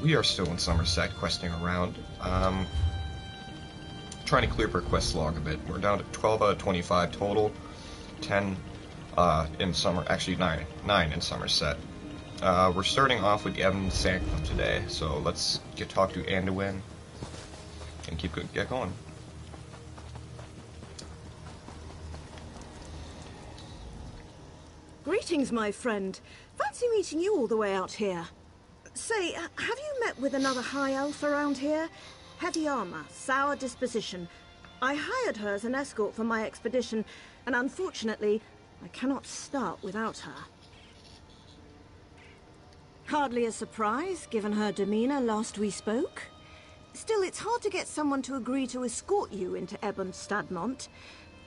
we are still in Somerset, questing around. Trying to clear up our quest log a bit. We're down to 12 out of 25 total. 10 in summer, actually 9 in Somerset. We're starting off with the Evan Sanctum today, so let's talk to Anduin and get going. Greetings, my friend. Fancy meeting you all the way out here. Say, have you met with another high elf around here? Heavy armor, sour disposition. I hired her as an escort for my expedition, and unfortunately, I cannot start without her. Hardly a surprise, given her demeanor last we spoke. Still, it's hard to get someone to agree to escort you into Ebonstadmont.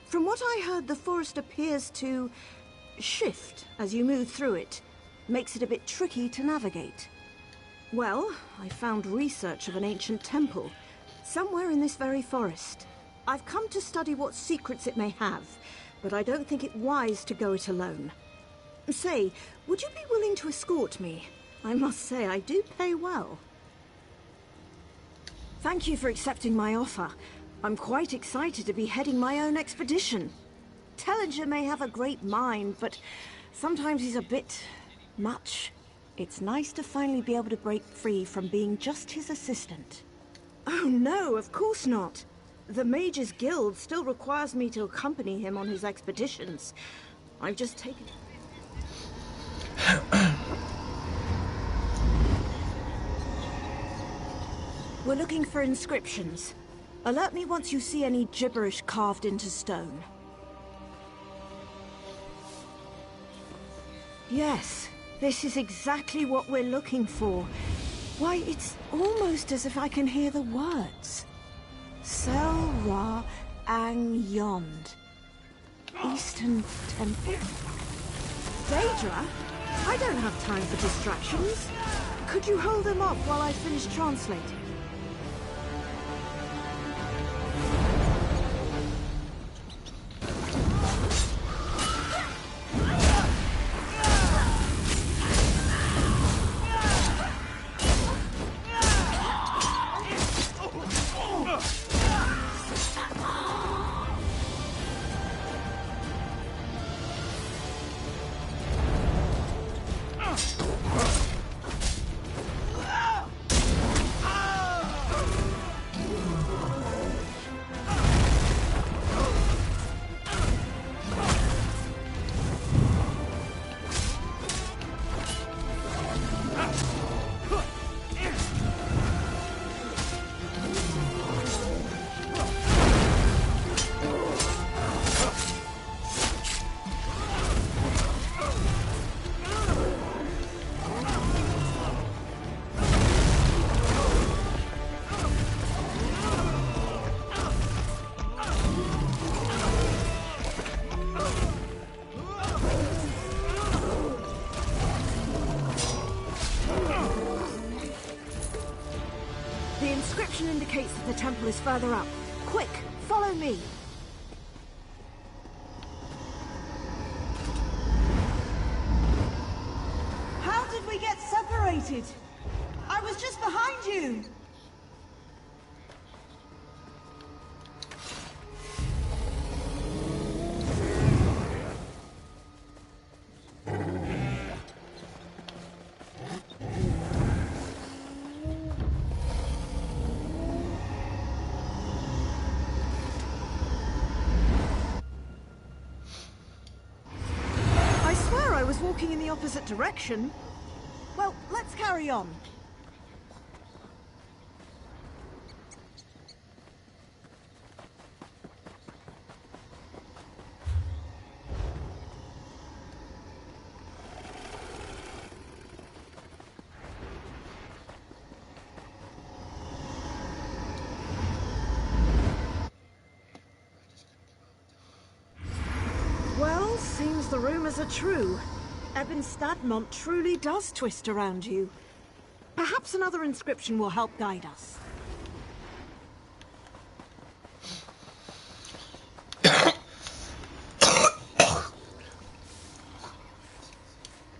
From what I heard, the forest appears to shift as you move through it. Makes it a bit tricky to navigate. Well, I found research of an ancient temple, somewhere in this very forest. I've come to study what secrets it may have, but I don't think it wise to go it alone. Say, would you be willing to escort me? I must say, I do pay well. Thank you for accepting my offer. I'm quite excited to be heading my own expedition. Tellinger may have a great mind, but sometimes he's a bit much. It's nice to finally be able to break free from being just his assistant. Oh no, of course not. The Mages Guild still requires me to accompany him on his expeditions. I've just taken... We're looking for inscriptions. Alert me once you see any gibberish carved into stone. Yes, this is exactly what we're looking for. Why, it's almost as if I can hear the words. Sel Ra Ang Yond. Eastern Temple. Daedra? I don't have time for distractions. Could you hold them up while I finish translating? Indicates that the temple is further up. Quick, follow me. How did we get separated? I was just behind you. Walking in the opposite direction. Well, let's carry on. Well, seems the rumors are true. Ebonstadmont truly does twist around you. Perhaps another inscription will help guide us.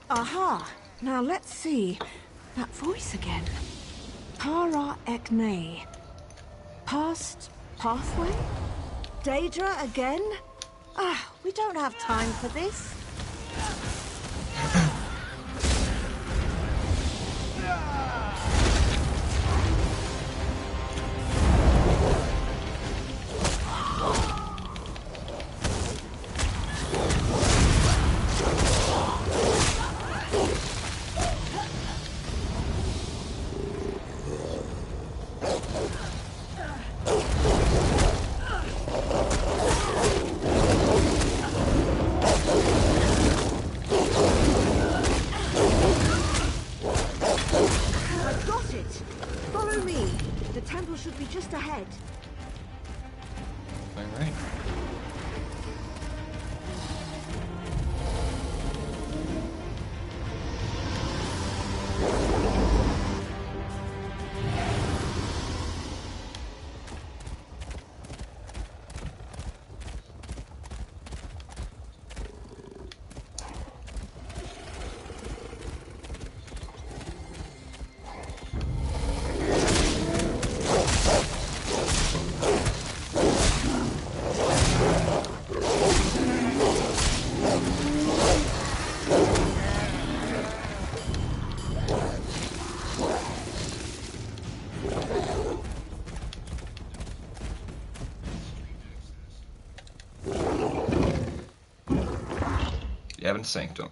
Aha! Now let's see. That voice again. Para Ekne. Past pathway? Daedra again? Ah, we don't have time for this. Should be just ahead. All right. Ebon Sanctum.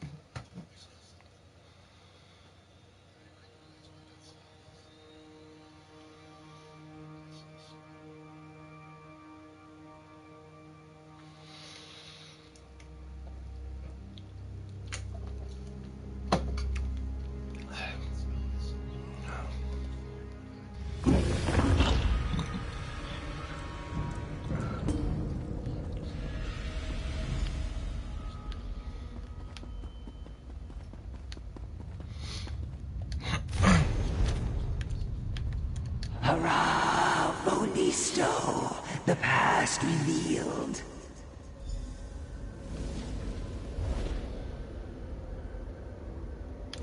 Hurrah, Bonisto, the past revealed.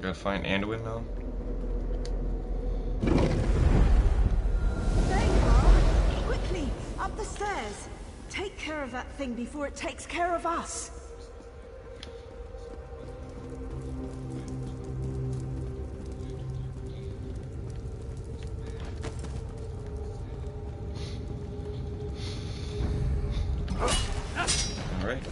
Gotta find Anduin now. There you are! Quickly, up the stairs! Take care of that thing before it takes care of us! All right.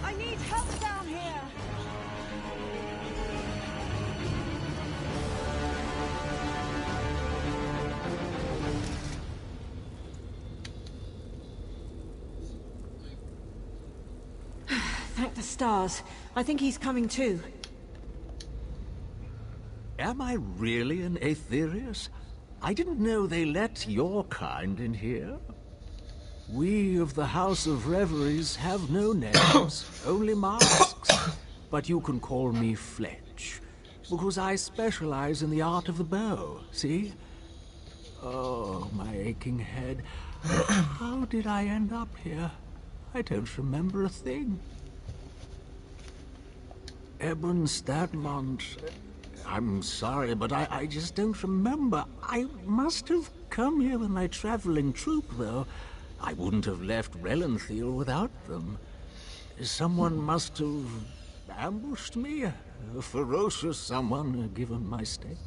I need help down here! Thank the stars. I think he's coming too. Am I really an Aetherius? I didn't know they let your kind in here. We of the House of Reveries have no names, only masks. But you can call me Fletch, because I specialize in the art of the bow, see? Oh, my aching head. How did I end up here? I don't remember a thing. Ebon Stadmont. I'm sorry, but I just don't remember. I must have come here with my traveling troupe, though. I wouldn't have left Relenthal without them. Someone must have ambushed me. A ferocious someone, given my state.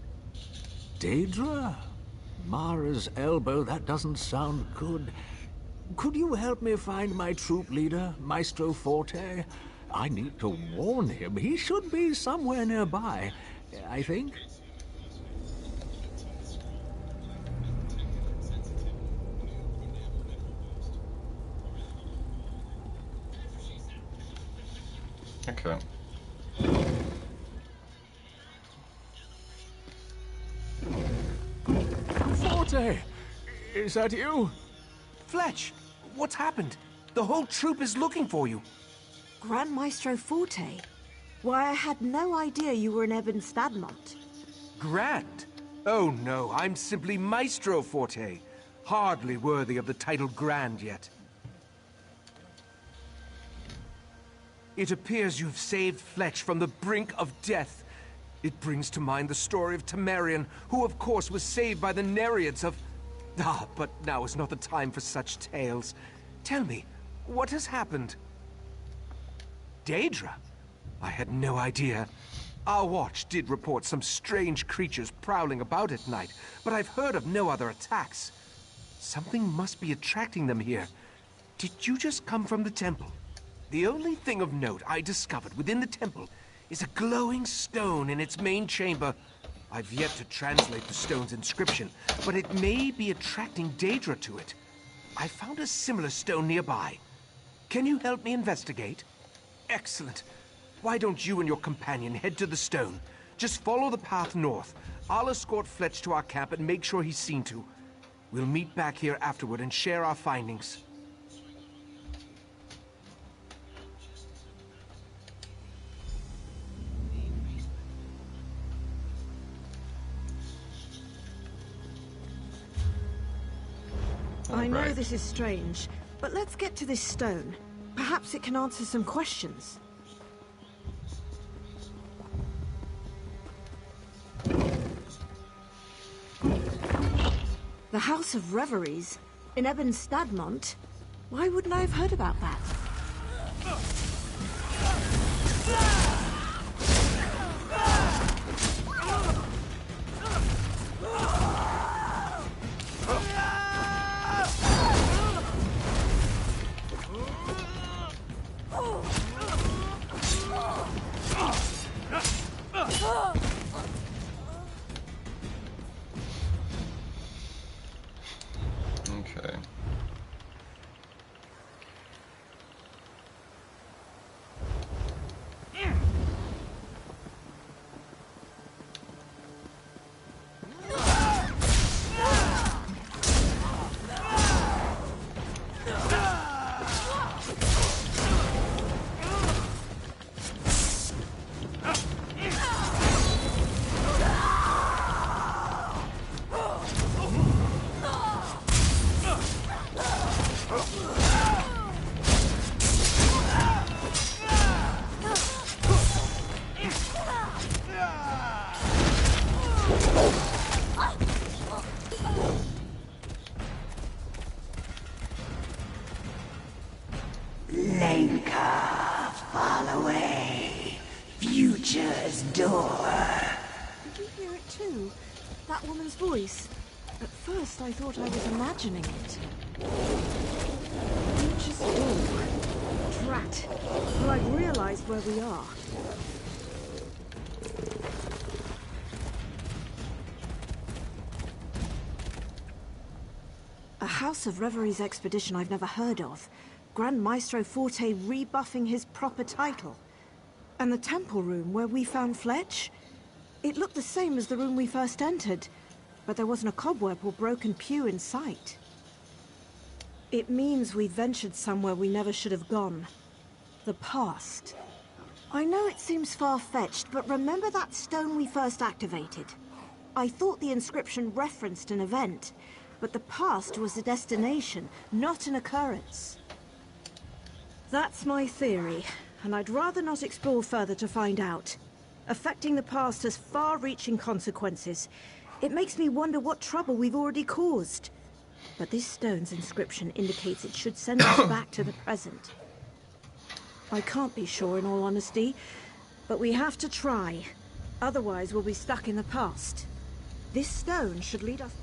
Daedra? Mara's elbow, that doesn't sound good. Could you help me find my troop leader, Maestro Forte? I need to warn him. He should be somewhere nearby, I think. Okay. Forte, is that you? Fletch, what's happened? The whole troop is looking for you. Grand Maestro Forte? Why, I had no idea you were in Ebon Stadmont. Grand? Oh no, I'm simply Maestro Forte. Hardly worthy of the title Grand yet. It appears you've saved Fletch from the brink of death. It brings to mind the story of Temerian, who of course was saved by the Nereids of... Ah, but now is not the time for such tales. Tell me, what has happened? Daedra? I had no idea. Our watch did report some strange creatures prowling about at night, but I've heard of no other attacks. Something must be attracting them here. Did you just come from the temple? The only thing of note I discovered within the temple is a glowing stone in its main chamber. I've yet to translate the stone's inscription, but it may be attracting Daedra to it. I found a similar stone nearby. Can you help me investigate? Excellent. Why don't you and your companion head to the stone? Just follow the path north. I'll escort Fletch to our camp and make sure he's seen to. We'll meet back here afterward and share our findings. I know this is strange, but let's get to this stone. Perhaps it can answer some questions. The House of Reveries in Ebon Stadmont? Why wouldn't I have heard about that? Okay. Lenka, fall away. Future's door. Did you hear it too? That woman's voice. At first I thought I was imagining it. Future's door. Drat. Well, I've realized where we are. A House of Reveries expedition I've never heard of. Grand Maestro Forte rebuffing his proper title. And the temple room where we found Fletch? It looked the same as the room we first entered, but there wasn't a cobweb or broken pew in sight. It means we ventured somewhere we never should have gone. The past. I know it seems far-fetched, but remember that stone we first activated? I thought the inscription referenced an event, but the past was a destination, not an occurrence. That's my theory, and I'd rather not explore further to find out. Affecting the past has far-reaching consequences. It makes me wonder what trouble we've already caused. But this stone's inscription indicates it should send us back to the present. I can't be sure in all honesty, but we have to try. Otherwise we'll be stuck in the past. This stone should lead us...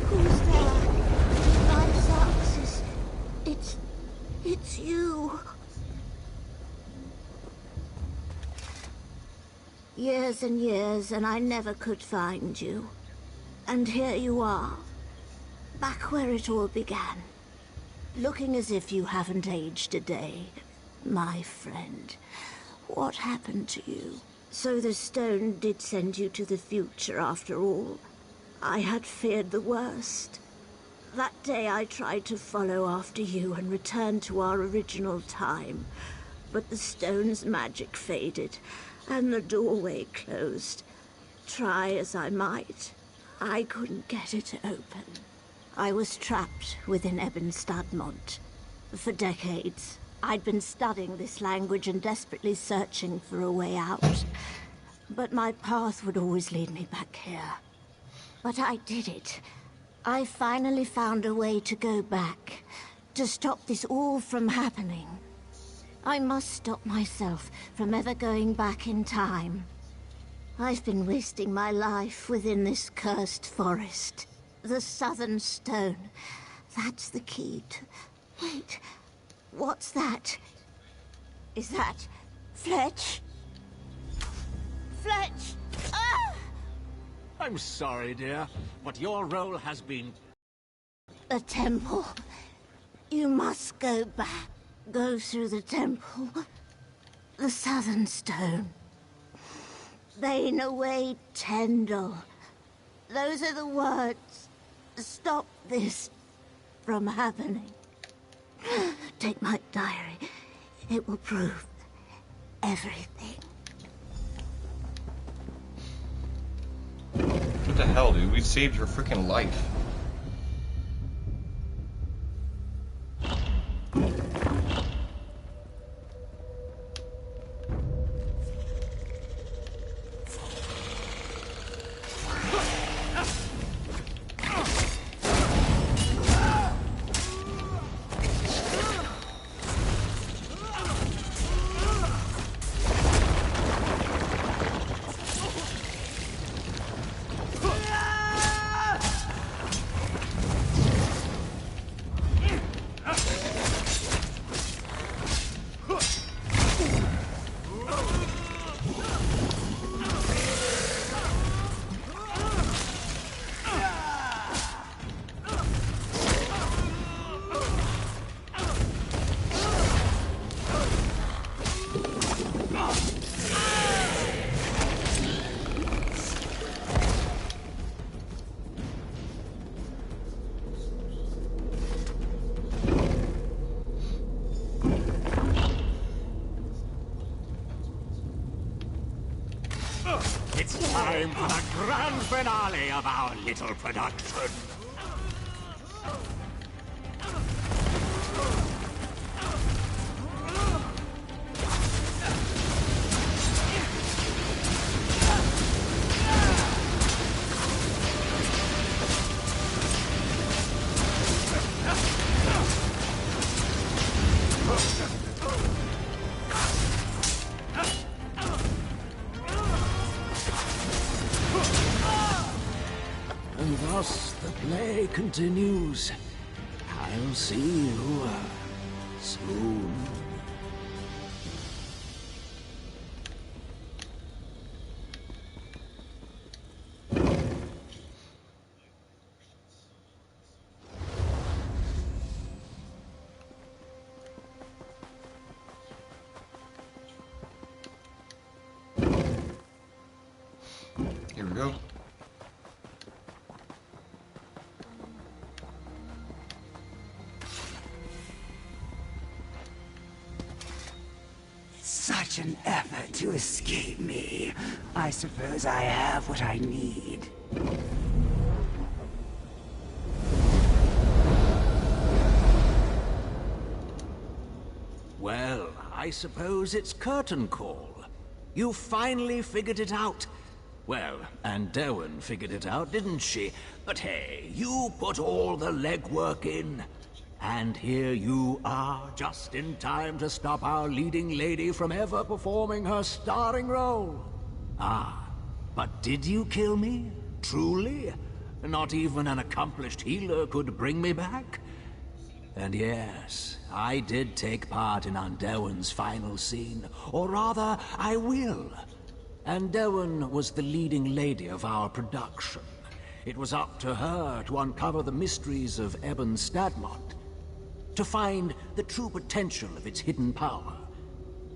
Who's there? Lysaxis. It's you. Years and years, and I never could find you. And here you are. Back where it all began. Looking as if you haven't aged a day. My friend, what happened to you? So the stone did send you to the future after all. I had feared the worst. That day I tried to follow after you and return to our original time, but the stone's magic faded, and the doorway closed. Try as I might, I couldn't get it open. I was trapped within Ebon Stadmont. For decades, I'd been studying this language and desperately searching for a way out. But my path would always lead me back here. But I did it. I finally found a way to go back, to stop this all from happening. I must stop myself from ever going back in time. I've been wasting my life within this cursed forest. The Southern Stone. That's the key to... Wait, what's that? Is that Fletch? Fletch! Ah! I'm sorry, dear, but your role has been... The temple. You must go back. Go through the temple. The Southern Stone. Bane away, Tendel. Those are the words. Stop this from happening. Take my diary. It will prove everything. What the hell, dude? We saved your freaking life. It's time for the grand finale of our little production. And thus the play continues. I'll see you soon. Here we go. Such an effort to escape me. I suppose I have what I need. Well, I suppose it's curtain call. You finally figured it out. Well, and Derwin figured it out, didn't she? But hey, you put all the legwork in. And here you are, just in time to stop our leading lady from ever performing her starring role. Ah, but did you kill me? Truly? Not even an accomplished healer could bring me back? And yes, I did take part in Anderwin's final scene. Or rather, I will. Anderwin was the leading lady of our production. It was up to her to uncover the mysteries of Ebon Stadmont, to find the true potential of its hidden power.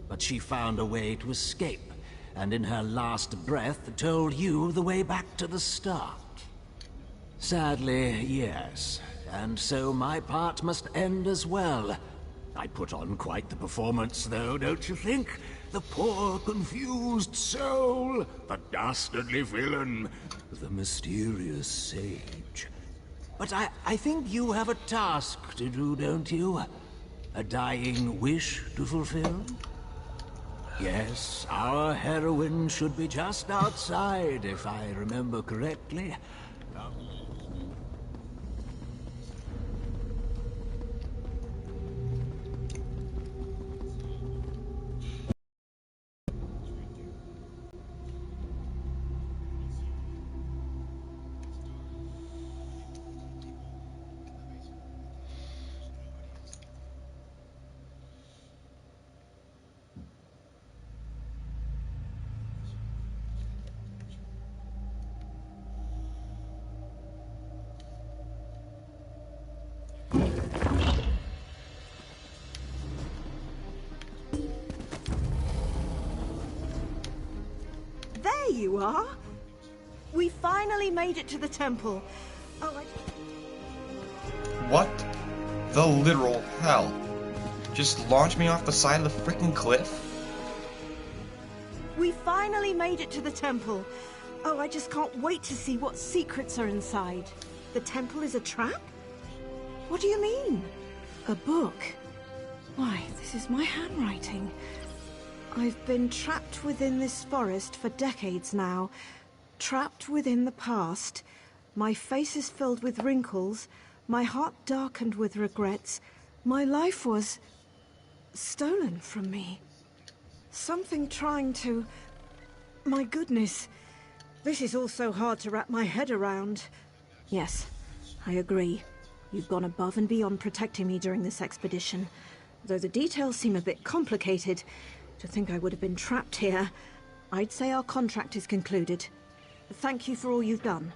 But she found a way to escape, and in her last breath told you the way back to the start. Sadly, yes. And so my part must end as well. I put on quite the performance, though, don't you think? The poor, confused soul, the dastardly villain, the mysterious sage. But I think you have a task to do, don't you? A dying wish to fulfill? Yes, our heroine should be just outside, if I remember correctly. There you are. We finally made it to the temple. Oh, What the literal hell? Just launch me off the side of the freaking cliff? We finally made it to the temple. Oh, I just can't wait to see what secrets are inside. The temple is a trap? What do you mean? A book? Why, this is my handwriting. I've been trapped within this forest for decades now. Trapped within the past. My face is filled with wrinkles. My heart darkened with regrets. My life was stolen from me. Something trying to... My goodness. This is all so hard to wrap my head around. Yes, I agree. You've gone above and beyond protecting me during this expedition. Though the details seem a bit complicated, to think I would have been trapped here, I'd say our contract is concluded. Thank you for all you've done.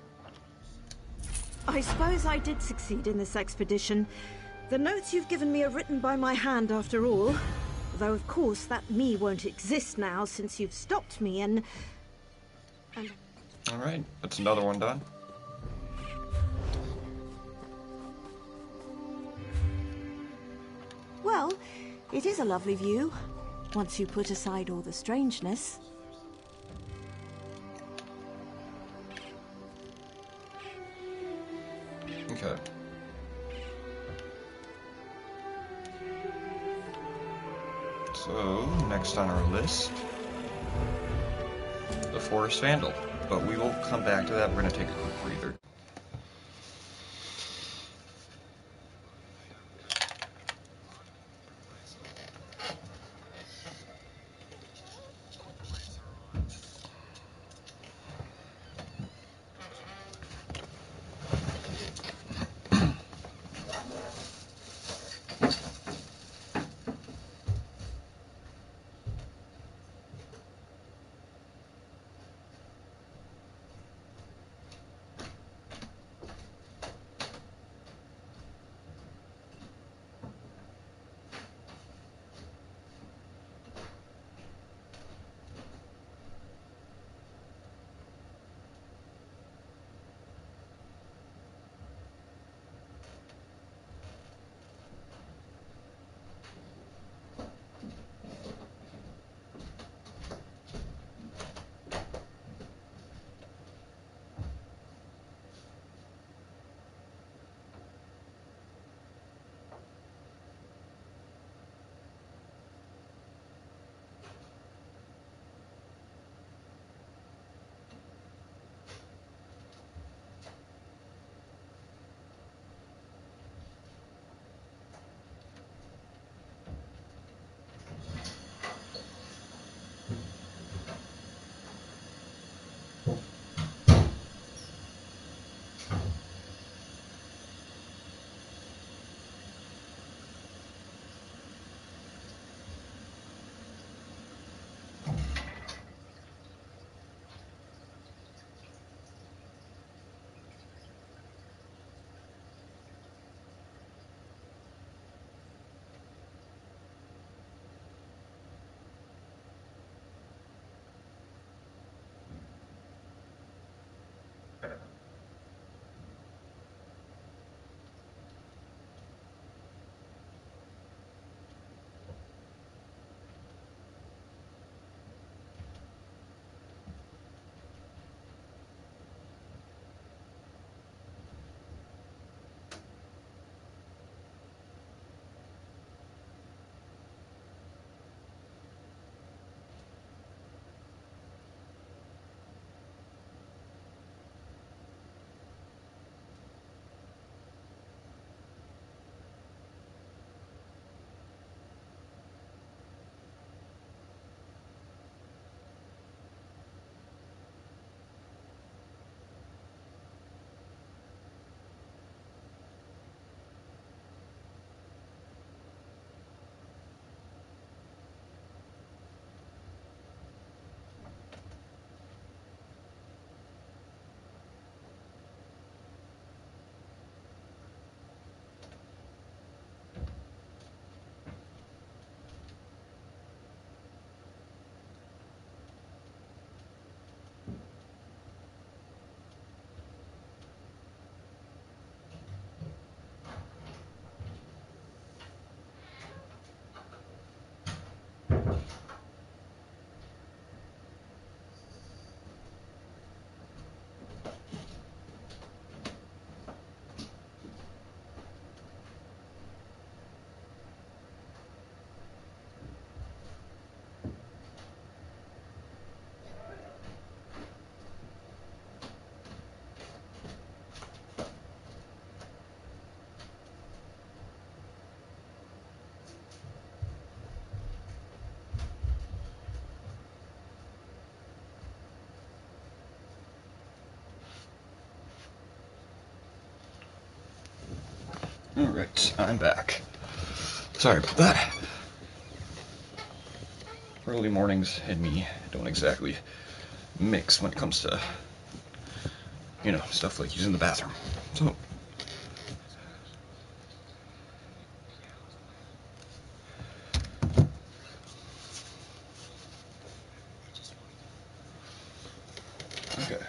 I suppose I did succeed in this expedition. The notes you've given me are written by my hand after all. Though of course that me won't exist now since you've stopped me and... Alright, that's another one done. Well, it is a lovely view, once you put aside all the strangeness. Okay. So, next on our list, the Forest Vandal. But we will come back to that. We're going to take a quick breather. Alright, I'm back. Sorry about that. Early mornings and me don't exactly mix when it comes to, you know, stuff like using the bathroom. So, okay.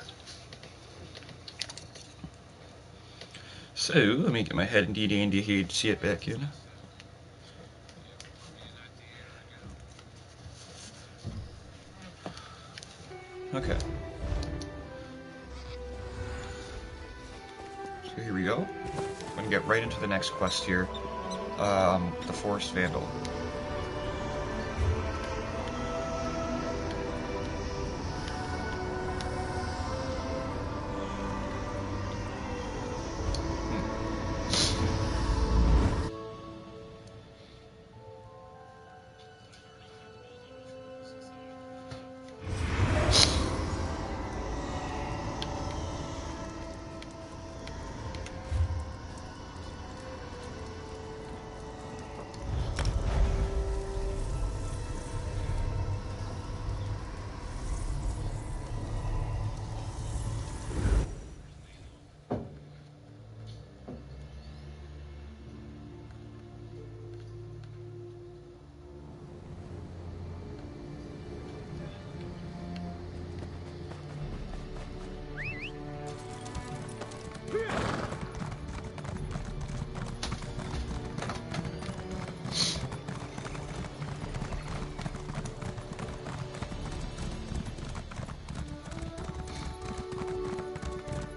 So, let me get my head indeed Andy here to see it back in. Okay. So here we go. I'm gonna get right into the next quest here. The Forest Vandal.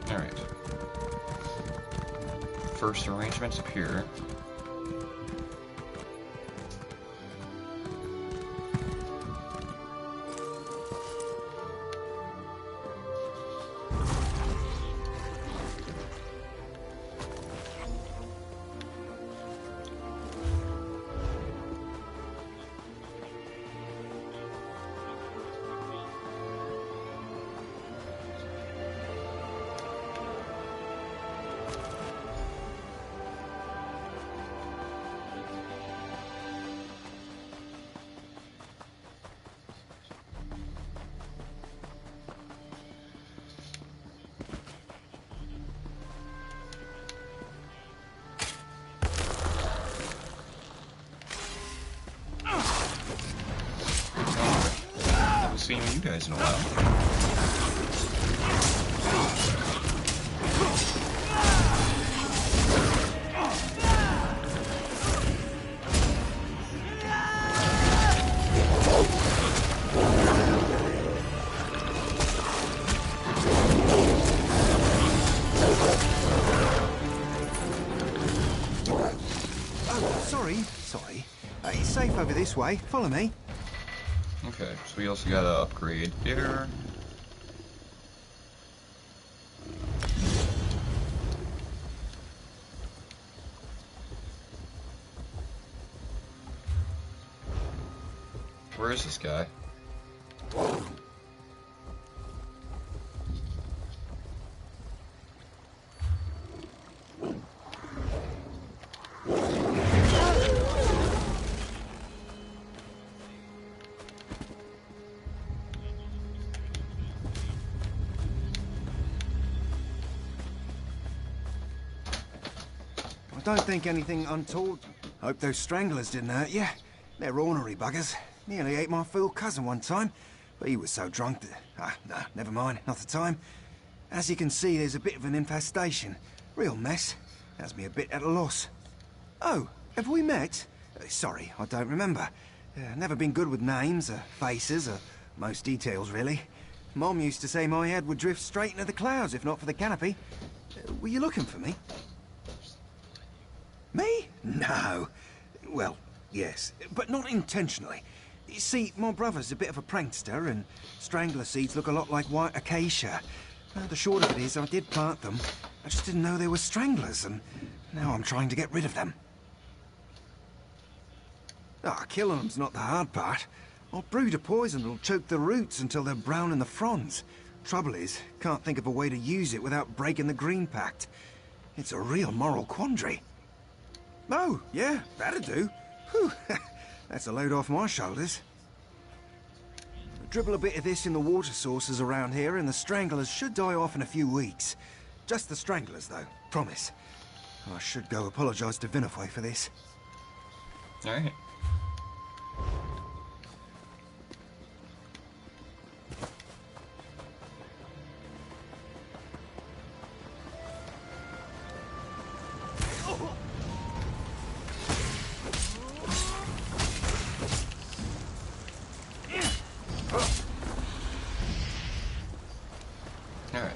Alright. First arrangements up here. Haven't seen you guys in a while. Sorry. It's safe over this way. Follow me. Okay, so we also gotta upgrade here. Where is this guy? I don't think anything untoward. Hope those stranglers didn't hurt you. They're ornery buggers. Nearly ate my fool cousin one time, but he was so drunk that... no, never mind, not the time. As you can see, there's a bit of an infestation. Real mess. Has me a bit at a loss. Oh, have we met? Sorry, I don't remember. Never been good with names, or faces, or most details, really. Mom used to say my head would drift straight into the clouds if not for the canopy. Were you looking for me? Me? No. Well, yes, but not intentionally. You see, my brother's a bit of a prankster, and strangler seeds look a lot like white acacia. The short of it is, I did plant them. I just didn't know they were stranglers, and now I'm trying to get rid of them. Killing them's not the hard part. I'll brew a poison that'll choke the roots until they're brown in the fronds. Trouble is, can't think of a way to use it without breaking the Green Pact. It's a real moral quandary. Oh, yeah, that'd do. Whew, that's a load off my shoulders. Dribble a bit of this in the water sources around here and the stranglers should die off in a few weeks. Just the stranglers, though, promise. I should go apologise to Vinifwe for this. Alright. Alright.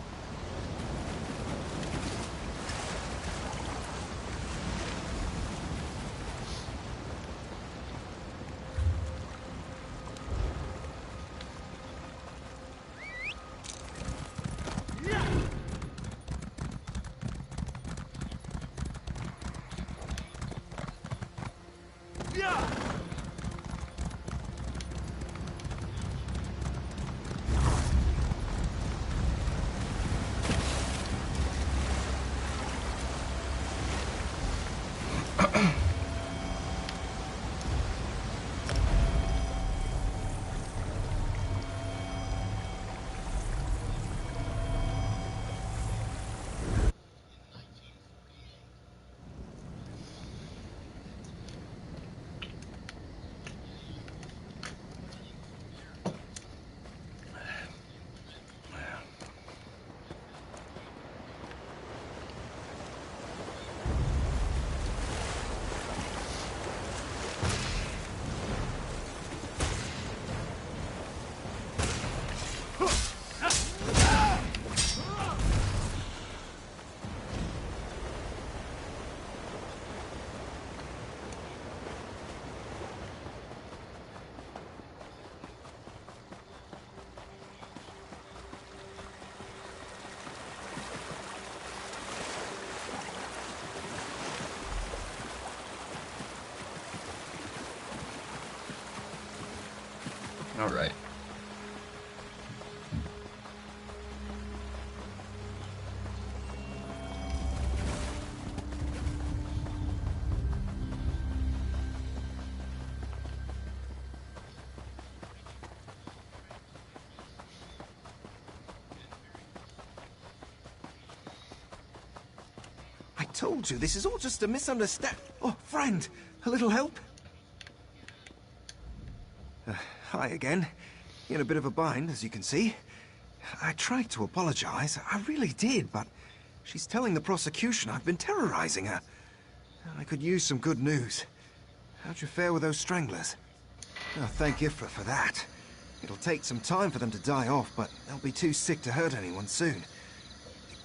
Alright. I told you, this is all just a misunderstanding. Oh, friend, a little help? Hi again. In a bit of a bind, as you can see. I tried to apologize, I really did, but she's telling the prosecution I've been terrorizing her. I could use some good news. How'd you fare with those stranglers? Oh, thank Ifra for that. It'll take some time for them to die off, but they'll be too sick to hurt anyone soon.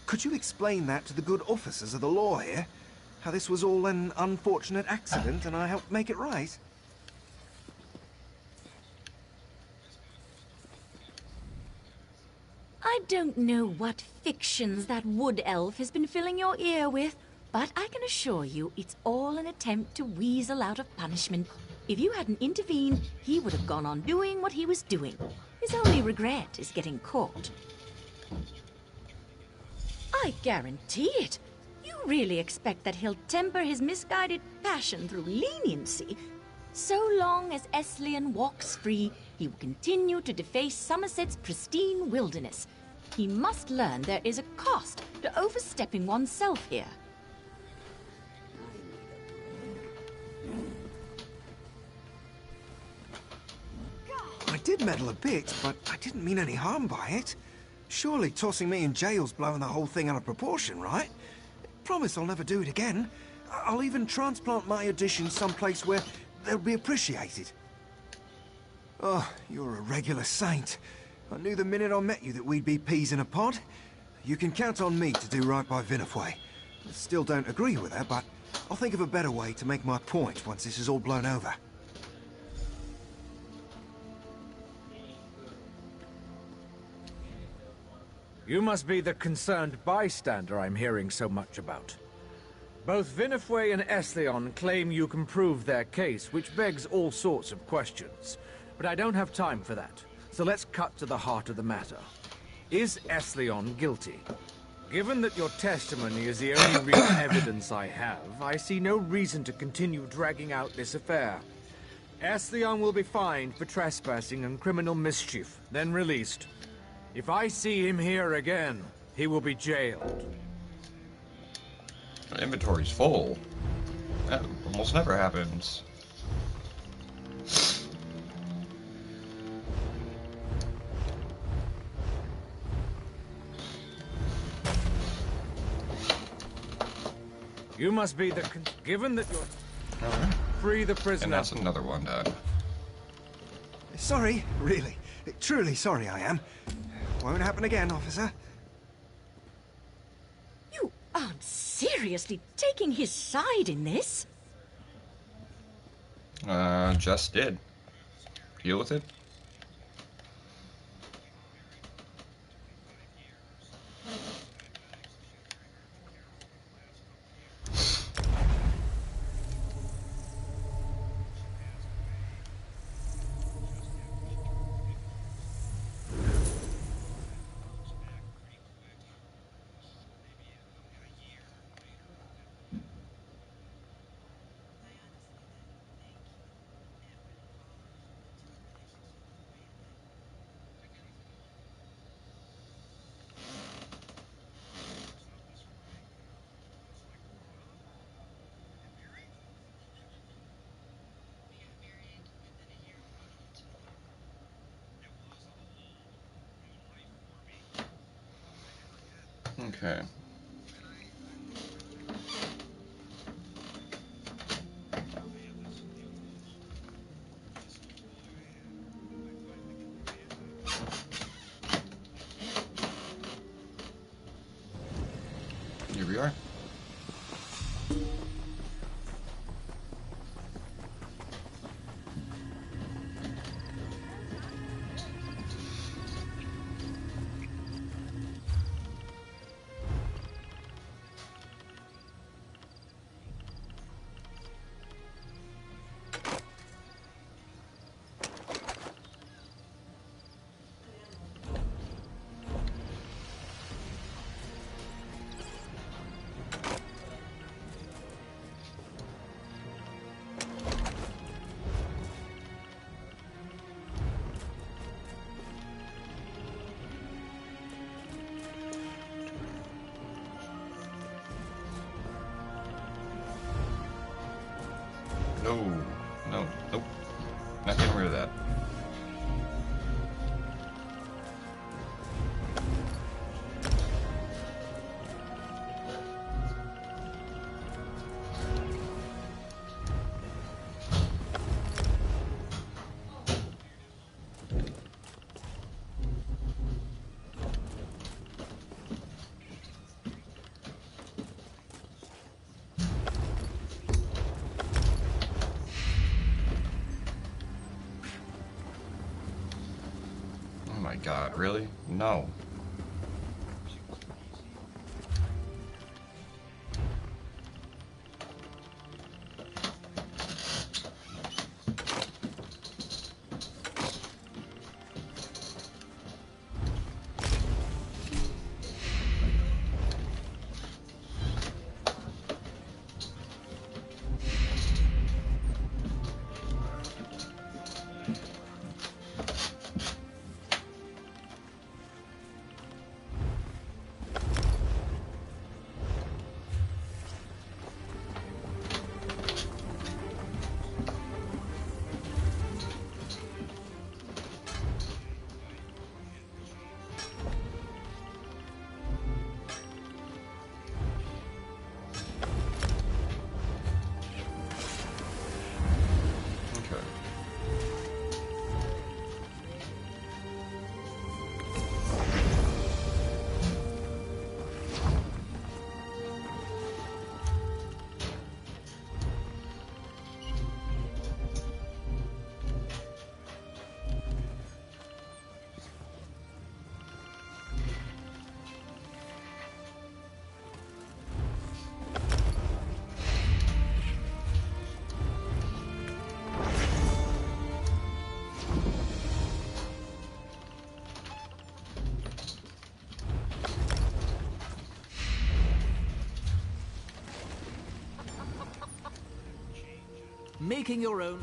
Could you explain that to the good officers of the law here? How this was all an unfortunate accident and I helped make it right? I don't know what fictions that wood elf has been filling your ear with, but I can assure you it's all an attempt to weasel out of punishment. If you hadn't intervened, he would have gone on doing what he was doing. His only regret is getting caught. I guarantee it. You really expect that he'll temper his misguided passion through leniency? So long as Eslian walks free, he will continue to deface Somerset's pristine wilderness. He must learn there is a cost to overstepping oneself here. I did meddle a bit, but I didn't mean any harm by it. Surely tossing me in jail's blowing the whole thing out of proportion, right? Promise I'll never do it again. I'll even transplant my addition someplace where they'll be appreciated. Oh, you're a regular saint. I knew the minute I met you that we'd be peas in a pod. You can count on me to do right by Vinifwe. I still don't agree with her, but I'll think of a better way to make my point once this is all blown over. You must be the concerned bystander I'm hearing so much about. Both Vinifwe and Eslion claim you can prove their case, which begs all sorts of questions. But I don't have time for that, so let's cut to the heart of the matter. Is Eslion guilty? Given that your testimony is the only real evidence I have, I see no reason to continue dragging out this affair. Esleon will be fined for trespassing and criminal mischief, then released. If I see him here again, he will be jailed. The inventory's full. That almost never happens. You must be the... Given that you're... Free the prisoner. And that's another one done. Sorry, really. Truly sorry I am. Won't happen again, officer. You aren't seriously taking his side in this? Just did. Deal with it. Okay. Here we are. No, nope. Not getting rid of that. Oh my god, really? No. making your own...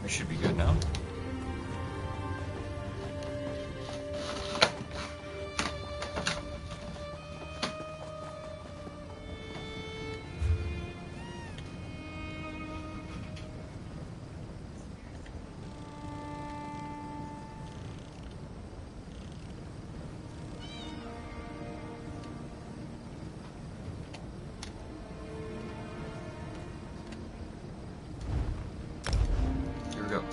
We should be good now. Here we go.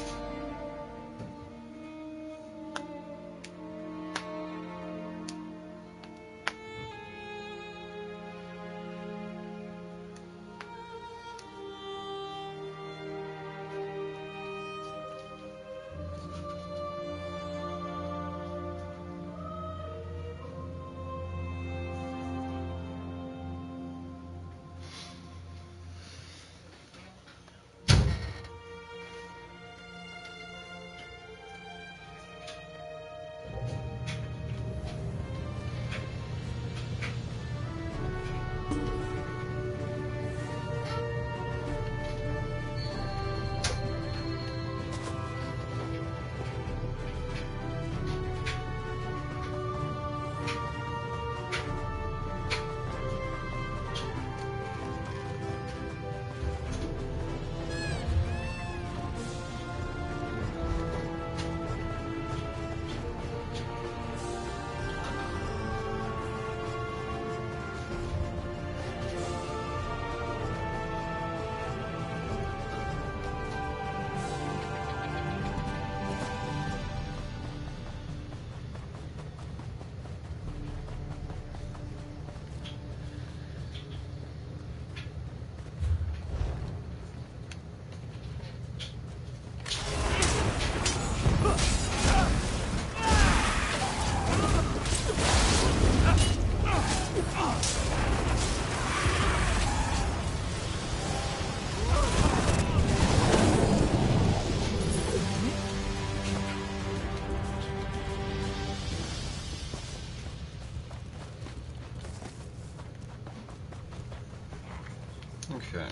Okay.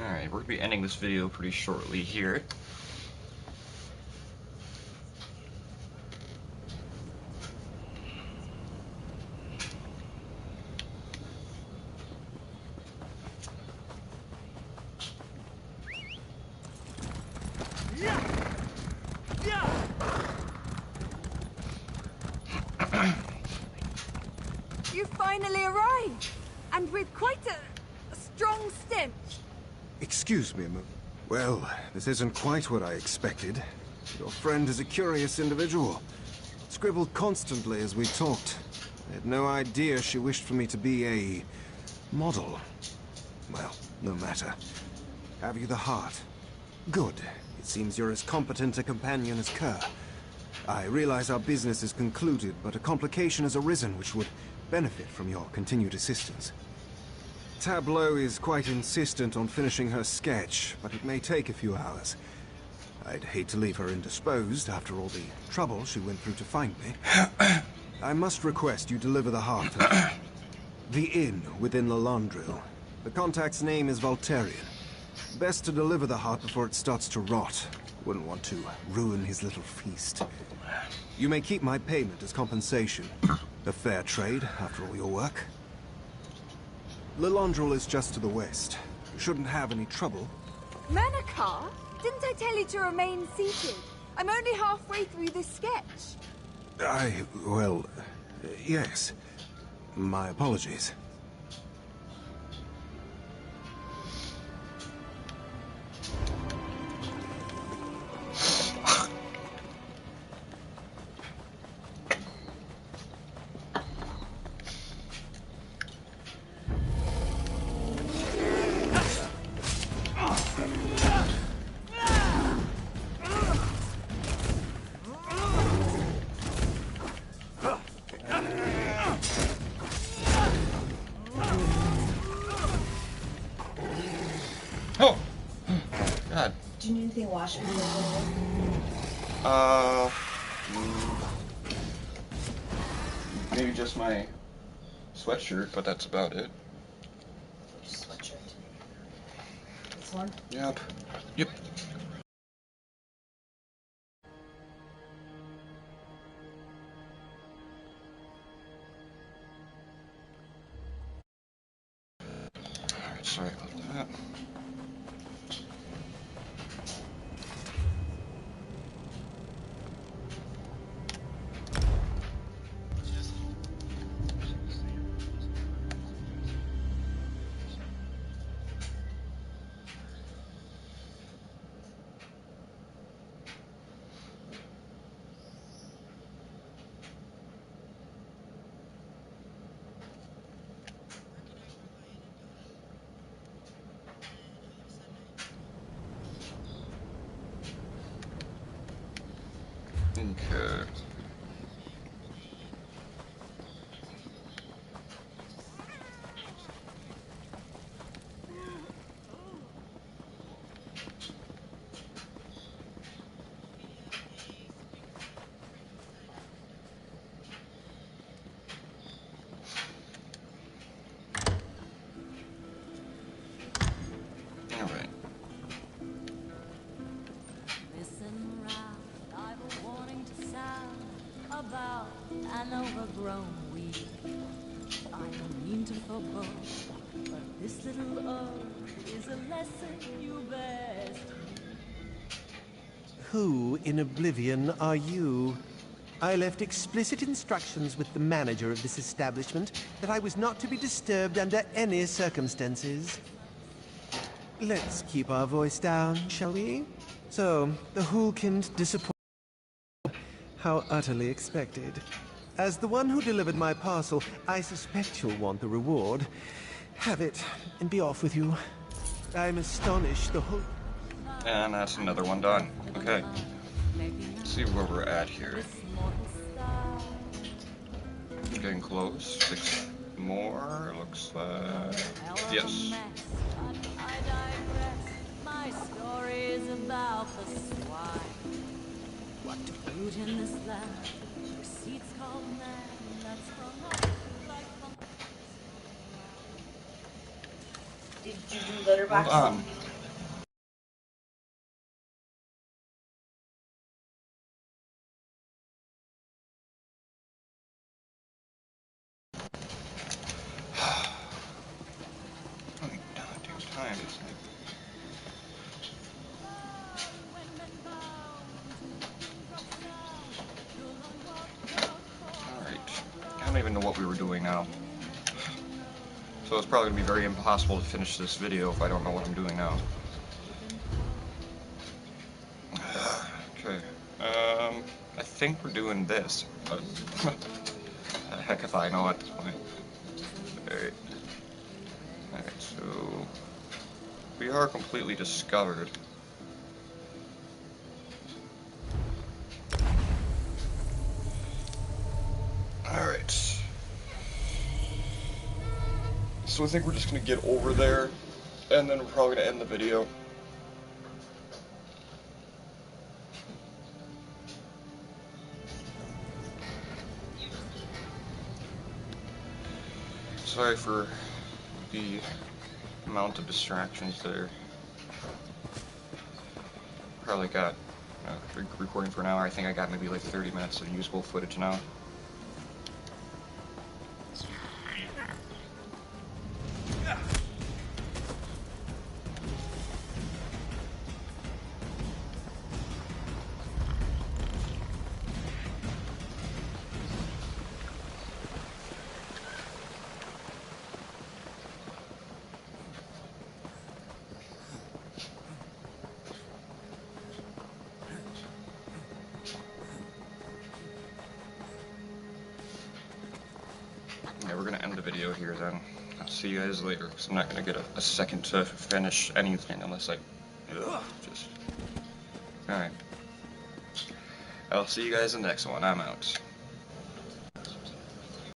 Alright, we're going to be ending this video pretty shortly here. You finally arrived, and with quite a strong stench. Excuse me, well, this isn't quite what I expected. Your friend is a curious individual. Scribbled constantly as we talked. I had no idea she wished for me to be a model. Well, no matter. Have you the heart? Good. It seems you're as competent a companion as Kerr. I realize our business is concluded, but a complication has arisen which would benefit from your continued assistance. Tableau is quite insistent on finishing her sketch, but it may take a few hours. I'd hate to leave her indisposed after all the trouble she went through to find me. I must request you deliver the heart to the inn within Lalandril. The contact's name is Voltarian. Best to deliver the heart before it starts to rot. Wouldn't want to ruin his little feast. You may keep my payment as compensation. A fair trade, after all your work. Lalandril is just to the west. Shouldn't have any trouble. Menakar? Didn't I tell you to remain seated? I'm only halfway through this sketch. Well, yes. My apologies. Oh! God. Do you need anything washed? Maybe just my sweatshirt, but that's about it. Just sweatshirt. This one? Yep. Yep. Alright, sorry about that. Okay. All right. Listen round, I've a warning to sound about an overgrown weed. I don't mean to forebode, but this little oak is a lesson you best. Who in oblivion are you? I left explicit instructions with the manager of this establishment that I was not to be disturbed under any circumstances. Let's keep our voice down, shall we? So, the Hulkind disappointed. How utterly expected. As the one who delivered my parcel, I suspect you'll want the reward. Have it, and be off with you. I'm astonished the whole... And that's another one done. Okay. Let's see where we're at here. Getting close. 6 more, looks like. Yes. My story is about the swine. What fruit in this land? Seeds called man. That's hung up like Did you do litter box? Hold on. Time, isn't it? Alright. I don't even know what we were doing now. So it's probably going to be very impossible to finish this video if I don't know what I'm doing now. Okay. I think we're doing this, but heck if I know at this point. Alright. Alright, so we are completely discovered. Alright. So I think we're just gonna get over there, and then we're probably gonna end the video. sorry for the amount of distractions there. Probably got, recording for an hour, I think I got maybe like 30 minutes of usable footage now. Yeah, we're gonna end the video here then. I'll see you guys later, because I'm not gonna get a second to finish anything unless I just... Alright. I'll see you guys in the next one. I'm out.